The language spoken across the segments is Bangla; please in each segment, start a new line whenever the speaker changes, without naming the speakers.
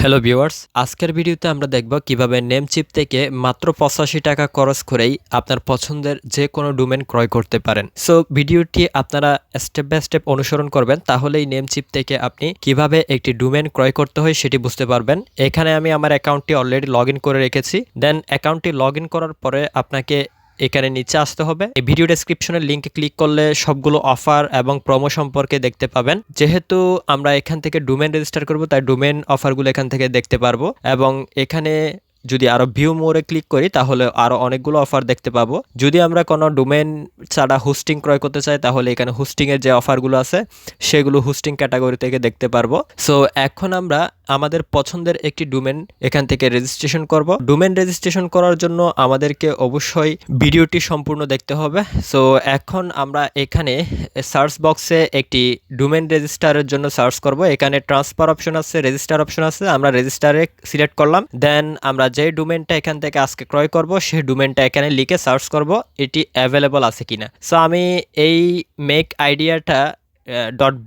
হ্যালো ভিউয়ার্স, আজকের ভিডিওতে আমরা দেখব কিভাবে নেমচিপ থেকে মাত্র 85 টাকা খরচ করেই আপনার পছন্দের যে কোনো ডোমেন ক্রয় করতে পারেন। সো ভিডিওটি আপনারা স্টেপ বাই স্টেপ অনুসরণ করবেন, তাহলেই নেমচিপ থেকে আপনি কিভাবে একটি ডোমেন ক্রয় করতে হয় সেটি বুঝতে পারবেন। এখানে আমি আমার অ্যাকাউন্টটি অলরেডি লগ ইন করে রেখেছি। দেন অ্যাকাউন্টটি লগ ইন করার পরে আপনাকে এখানে নিচে আসতে হবে। এই ভিডিও ডেসক্রিপশনের লিঙ্কে ক্লিক করলে সবগুলো অফার এবং প্রোমো সম্পর্কে দেখতে পাবেন। যেহেতু আমরা এখান থেকে ডোমেন রেজিস্টার করব, তাই ডোমেন অফারগুলো এখান থেকে দেখতে পারবো। এবং এখানে যদি আরো ভিউ মোরে ক্লিক করি তাহলে আরো অনেকগুলো অফার দেখতে পাবো। যদি আমরা কোনো ডোমেন ছাড়া হোস্টিং ক্রয় করতে চাই তাহলে এখানে হোস্টিং এর যে অফারগুলো আছে সেগুলো হোস্টিং ক্যাটাগরি থেকে দেখতে পারবো। সো এখন আমরা আমাদের পছন্দের একটি ডোমেন এখান থেকে রেজিস্ট্রেশন করব। ডোমেন রেজিস্ট্রেশন করার জন্য আমাদেরকে অবশ্যই ভিডিওটি সম্পূর্ণ দেখতে হবে। সো এখন আমরা এখানে সার্চ বক্সে একটি ডোমেন রেজিস্টারের জন্য সার্চ করব। এখানে ট্রান্সফার অপশন আছে, রেজিস্টার অপশন আছে। আমরা রেজিস্টারে সিলেক্ট করলাম। দেন আমরা যে ডোমেনটা এখান থেকে আজকে ক্রয় করব সেই ডোমেনটা এখানে লিখে সার্চ করব এটি অ্যাভেলেবল আছে কিনা। সো আমি এই মেক আইডিয়াটা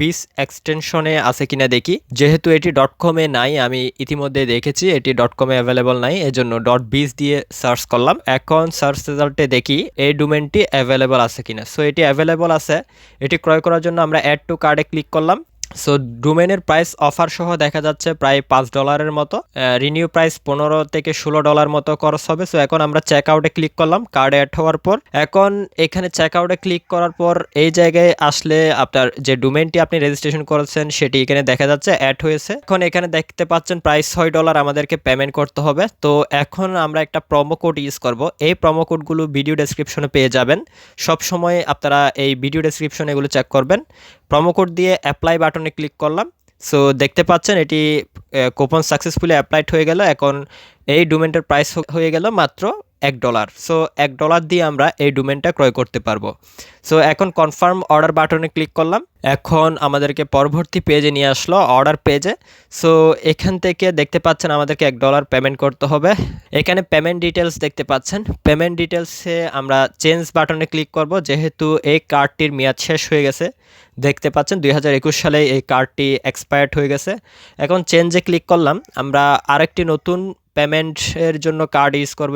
.biz এক্সটেনশনে আছে কিনা দেখি। যেহেতু এটি .com-এ নাই, আমি ইতিমধ্যে দেখেছি এটি .com-এ অ্যাভেলেবল নাই, এজন্য .biz দিয়ে সার্চ করলাম। এখন সার্চ রেজাল্টে দেখি এই ডোমেনটি অ্যাভেলেবল আছে কিনা। সো এটি অ্যাভেলেবল আছে। এটি ক্রয় করার জন্য আমরা অ্যাড টু কার্ডে ক্লিক করলাম। সো ডোমেনের প্রাইস অফার সহ দেখা যাচ্ছে প্রায় $5 মতো। রিনিউ প্রাইস $15 থেকে $16 মতো খরচ হবে। সো এখন আমরা চেক আউটে ক্লিক করলাম কার্ড অ্যাড হওয়ার পর। এখন এখানে চেক আউটে ক্লিক করার পর এই জায়গায় আসলে আপনার যে ডোমেনটি আপনি রেজিস্ট্রেশন করেছেন সেটি এখানে দেখা যাচ্ছে অ্যাড হয়েছে। এখন এখানে দেখতে পাচ্ছেন প্রাইস $6 আমাদেরকে পেমেন্ট করতে হবে। তো এখন আমরা একটা প্রোমো কোড ইউজ করব। এই প্রোমো কোডগুলো ভিডিও ডেসক্রিপশনে পেয়ে যাবেন। সব সময় আপনারা এই ভিডিও ডেসক্রিপশনে এগুলো চেক করবেন। প্রোমো কোড দিয়ে অ্যাপ্লাই বাটনে ক্লিক করলাম। সো দেখতে পাচ্ছেন এটি কুপন সাকসেসফুলি অ্যাপ্লাইড হয়ে গেল। এখন এই ডোমেনটার প্রাইস হয়ে গেল মাত্র $1। সো $1 দিয়ে আমরা এই ডোমেনটা ক্রয় করতে পারবো। সো এখন কনফার্ম অর্ডার বাটনে ক্লিক করলাম। এখন আমাদেরকে পরবর্তী পেজে নিয়ে আসলো, অর্ডার পেজে। সো এখান থেকে দেখতে পাচ্ছেন আমাদেরকে $1 পেমেন্ট করতে হবে। এখানে পেমেন্ট ডিটেলস দেখতে পাচ্ছেন। পেমেন্ট ডিটেলসে আমরা চেঞ্জ বাটনে ক্লিক করব, যেহেতু এই কার্ডটির মেয়াদ শেষ হয়ে গেছে। দেখতে পাচ্ছেন 2021 সালে এই কার্ডটি এক্সপায়ার্ড হয়ে গেছে। এখন চেঞ্জে ক্লিক করলাম। আমরা আরেকটি নতুন পেমেন্টের জন্য কার্ড ইউজ করব।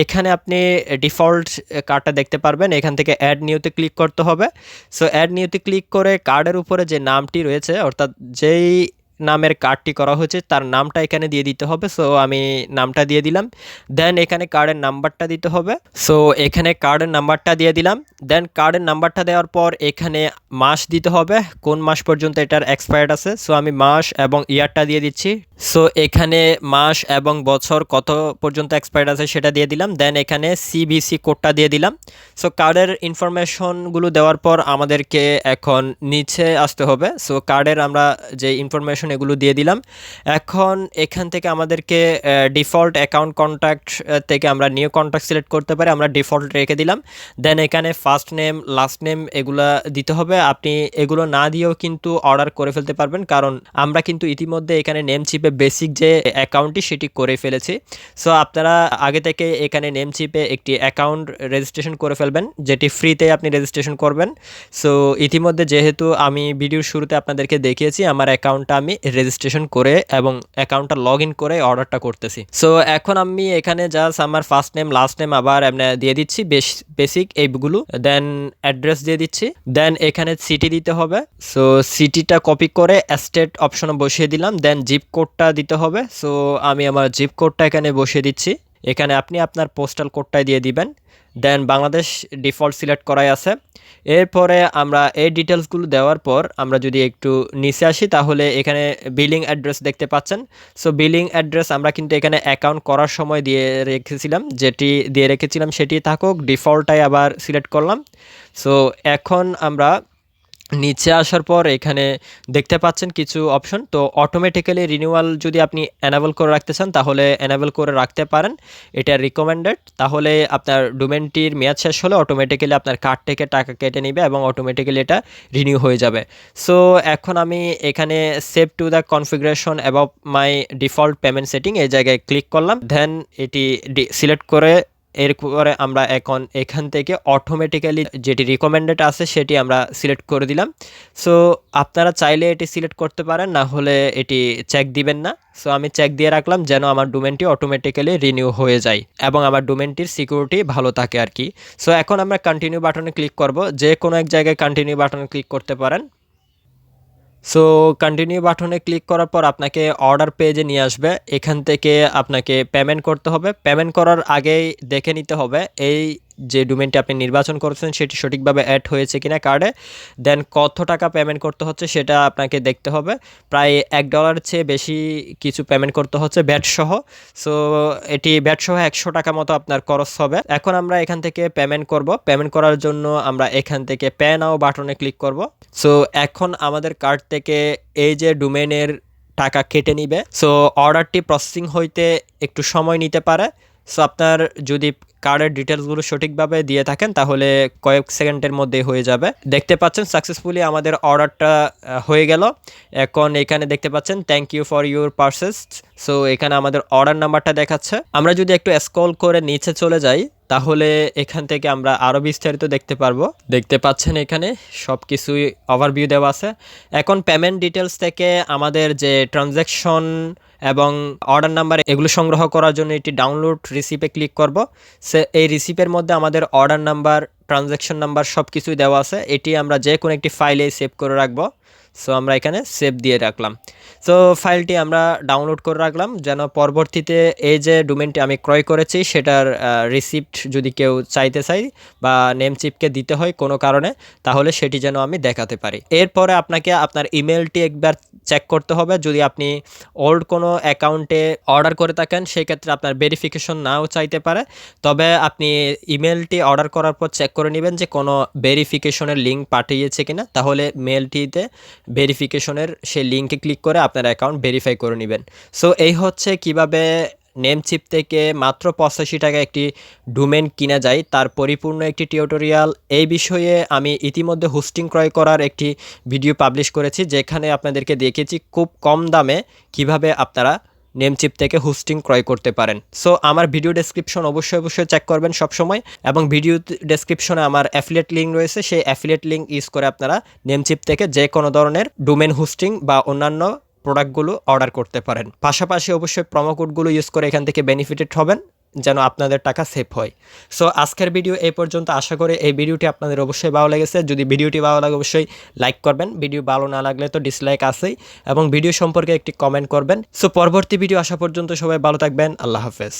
এখানে আপনি ডিফল্ট কার্ডটা দেখতে পারবেন। এখান থেকে অ্যাড নিউতে ক্লিক করতে হবে। সো অ্যাড নিউতে ক্লিক করে কার্ডের উপরে যে নামটি রয়েছে, অর্থাৎ যেই নামের কার্ডটি করা হয়েছে তার নামটা এখানে দিয়ে দিতে হবে। সো আমি নামটা দিয়ে দিলাম। দেন এখানে কার্ডের নাম্বারটা দিতে হবে। সো এখানে কার্ডের নাম্বারটা দিয়ে দিলাম। দেন কার্ডের নাম্বারটা দেওয়ার পর এখানে মাস দিতে হবে, কোন মাস পর্যন্ত এটার এক্সপায়ার্ড আছে। সো আমি মাস এবং ইয়ারটা দিয়ে দিচ্ছি। সো এখানে মাস এবং বছর কত পর্যন্ত এক্সপায়ার্ড আছে সেটা দিয়ে দিলাম। দেন এখানে সিবিসি কোডটা দিয়ে দিলাম। সো কার্ডের ইনফরমেশনগুলো দেওয়ার পর আমাদেরকে এখন নিচে আসতে হবে। সো কার্ডের আমরা যে ইনফরমেশন এগুলো দিয়ে দিলাম। এখন এখান থেকে আমাদেরকে ডিফল্ট অ্যাকাউন্ট কন্ট্যাক্ট থেকে আমরা নিউ কন্ট্যাক্ট সিলেক্ট করতে পারি। আমরা ডিফল্ট রেখে দিলাম। দেন এখানে ফার্স্ট নেম, লাস্ট নেম এগুলা দিতে হবে। আপনি এগুলো না দিয়েও কিন্তু অর্ডার করে ফেলতে পারবেন, কারণ আমরা কিন্তু ইতিমধ্যে এখানে নেমচিপে বেসিক যে অ্যাকাউন্টটি সেটি করে ফেলেছি। সো আপনারা আগে থেকে এখানে নেমচিপে একটি অ্যাকাউন্ট রেজিস্ট্রেশন করে ফেলবেন, যেটি ফ্রিতে আপনি রেজিস্ট্রেশন করবেন। সো ইতিমধ্যে যেহেতু আমি ভিডিওর শুরুতে আপনাদেরকে দেখিয়েছি, আমার অ্যাকাউন্টটা আমি রেজিস্ট্রেশন করে এবং অ্যাকাউন্টটা লগ ইন করে অর্ডারটা করতেছি। সো এখন আমি এখানে জাস্ট আমার ফার্স্ট নেম, লাস্ট নেম আবার এমনি দিয়ে দিচ্ছি, বেসিক এইগুলো। দেন অ্যাড্রেস দিয়ে দিচ্ছি। দেন এখানে সিটি দিতে হবে। সো সিটিটা কপি করে স্টেট অপশনে বসিয়ে দিলাম। দেন জিপ কোডটা দিতে হবে। সো আমি আমার জিপ কোডটা এখানে বসিয়ে দিচ্ছি। এখানে আপনি আপনার পোস্টাল কোডটাই দিয়ে দিবেন। দেন বাংলাদেশ ডিফল্ট সিলেক্ট করাই আছে। এরপরে আমরা এই ডিটেলসগুলো দেওয়ার পর আমরা যদি একটু নিচে আসি তাহলে এখানে বিলিং অ্যাড্রেস দেখতে পাচ্ছেন। সো বিলিং অ্যাড্রেস আমরা কিন্তু এখানে অ্যাকাউন্ট করার সময় যেটি দিয়ে রেখেছিলাম সেটি থাকুক। ডিফল্টটাই আবার সিলেক্ট করলাম। সো এখন আমরা নিচে আসার পর এখানে দেখতে পাচ্ছেন কিছু অপশন। তো অটোমেটিক্যালি রিনিউয়াল যদি আপনি এনাবেল করে রাখতে চান তাহলে এনাবেল করে রাখতে পারেন, এটা রিকমেন্ডেড। তাহলে আপনার ডোমেনটির মেয়াদ শেষ হলে অটোমেটিক্যালি আপনার কার্ড থেকে টাকা কেটে নেবে এবং অটোমেটিক্যালি এটা রিনিউ হয়ে যাবে। সো এখন আমি এখানে save to the configuration about my default payment setting এই জায়গায় ক্লিক করলাম। দেন এটি সিলেক্ট করে এরপরে আমরা এখন এখান থেকে অটোমেটিক্যালি যেটি রিকমেন্ডেড আছে সেটি আমরা সিলেক্ট করে দিলাম। সো আপনারা চাইলে এটি সিলেক্ট করতে পারেন, না হলে এটি চেক দিবেন না। সো আমি চেক দিয়ে রাখলাম যেন আমার ডোমেনটি অটোমেটিক্যালি রিনিউ হয়ে যায় এবং আমার ডোমেনটির সিকিউরিটি ভালো থাকে আর কি। সো এখন আমরা কন্টিনিউ বাটনে ক্লিক করব, যে কোনো এক জায়গায় কন্টিনিউ বাটনে ক্লিক করতে পারেন। সো কন্টিনিউ বাটনে ক্লিক করার পর আপনাকে অর্ডার পেজে নিয়ে আসবে। এখান থেকে আপনাকে পেমেন্ট করতে হবে। পেমেন্ট করার আগেই দেখে নিতে হবে এই যে ডোমেনটি আপনি নির্বাচন করেছেন সেটি সঠিকভাবে অ্যাড হয়েছে কিনা কার্ডে। দেন কত টাকা পেমেন্ট করতে হচ্ছে সেটা আপনাকে দেখতে হবে। প্রায় $1 চেয়ে বেশি কিছু পেমেন্ট করতে হচ্ছে ব্যাট সহ। সো এটি ব্যাট সহ 100 টাকা মতো আপনার খরচ হবে। এখন আমরা এখান থেকে পেমেন্ট করব। পেমেন্ট করার জন্য আমরা এখান থেকে পে নাও বাটনে ক্লিক করব। সো এখন আমাদের কার্ড থেকে এই যে ডোমেনের টাকা কেটে নিবে। সো অর্ডারটি প্রসেসিং হইতে একটু সময় নিতে পারে। সো আপনার যদি কার্ডের ডিটেলসগুলো সঠিকভাবে দিয়ে থাকেন তাহলে কয়েক সেকেন্ডের মধ্যে হয়ে যাবে। দেখতে পাচ্ছেন সাকসেসফুলি আমাদের অর্ডারটা হয়ে গেল। এখন এখানে দেখতে পাচ্ছেন thank you for your purchase. So এখানে আমাদের অর্ডার নাম্বারটা দেখাচ্ছে। আমরা যদি একটু স্ক্রল করে নিচে চলে যাই তাহলে এখান থেকে আমরা আরও বিস্তারিত দেখতে পারবো। দেখতে পাচ্ছেন এখানে সব কিছুই ওভারভিউ দেওয়া আছে। এখন পেমেন্ট ডিটেলস থেকে আমাদের যে ট্রানজ্যাকশন এবং অর্ডার নাম্বার এগুলো সংগ্রহ করার জন্য এটি ডাউনলোড রিসিপে ক্লিক করব। সে এই রিসিপের মধ্যে আমাদের অর্ডার নাম্বার, ট্রানজ্যাকশন নাম্বার সব কিছুই দেওয়া আছে। এটি আমরা যে কোনো একটি ফাইলে সেভ করে রাখবো। সো আমরা এখানে সেভ দিয়ে রাখলাম। সো ফাইলটি আমরা ডাউনলোড করে রাখলাম যেন পরবর্তীতে এই যে ডোমেনটি আমি ক্রয় করেছি সেটার রিসিপ্ট যদি কেউ চাইতে চাই বা নেমচিপকে দিতে হয় কোনো কারণে, তাহলে সেটি যেন আমি দেখাতে পারি। এরপরে আপনাকে আপনার ইমেলটি একবার চেক করতে হবে। যদি আপনি ওল্ড কোনো অ্যাকাউন্টে অর্ডার করে থাকেন সেক্ষেত্রে আপনার ভেরিফিকেশন নাও চাইতে পারে। তবে আপনি ইমেলটি অর্ডার করার পর চেক করে নেবেন যে কোনো ভেরিফিকেশনের লিঙ্ক পাঠিয়েছে কিনা, তাহলে মেলটিতে ভেরিফিকেশনের সেই লিঙ্কে ক্লিক করে আপনার অ্যাকাউন্ট ভেরিফাই করে নেবেন। সো এই হচ্ছে কিভাবে নেমচিপ থেকে মাত্র 85 টাকা একটি ডোমেন কিনা যায় তার পরিপূর্ণ একটি টিউটোরিয়াল। এই বিষয়ে আমি ইতিমধ্যে হোস্টিং ক্রয় করার একটি ভিডিও পাবলিশ করেছি, যেখানে আপনাদেরকে দেখেছি খুব কম দামে কিভাবে আপনারা নেমচিপ থেকে হোস্টিং ক্রয় করতে পারেন। সো আমার ভিডিও ডেসক্রিপশন অবশ্যই চেক করবেন সবসময়, এবং ভিডিও ডেসক্রিপশনে আমার অ্যাফিলিয়েট লিঙ্ক রয়েছে। সেই অ্যাফিলিয়েট লিঙ্ক ইউজ করে আপনারা নেমচিপ থেকে যে কোনো ধরনের ডোমেন হোস্টিং বা অন্যান্য প্রোডাক্টগুলো অর্ডার করতে পারেন। পাশাপাশি অবশ্যই প্রোমো কোডগুলো ইউজ করে এখান থেকে বেনিফিটেড হবেন যেন আপনাদের টাকা সেভ হয়। সো আজকের ভিডিও এই পর্যন্ত। আশা করি এই ভিডিওটি আপনাদের অবশ্যই ভালো লেগেছে। যদি ভিডিওটি ভালো লাগে অবশ্যই লাইক করবেন, ভিডিও ভালো না লাগলে তো ডিসলাইক আছেই, এবং ভিডিও সম্পর্কে একটি কমেন্ট করবেন। সো পরবর্তী ভিডিও আসা পর্যন্ত সবাই ভালো থাকবেন। আল্লাহ হাফেজ।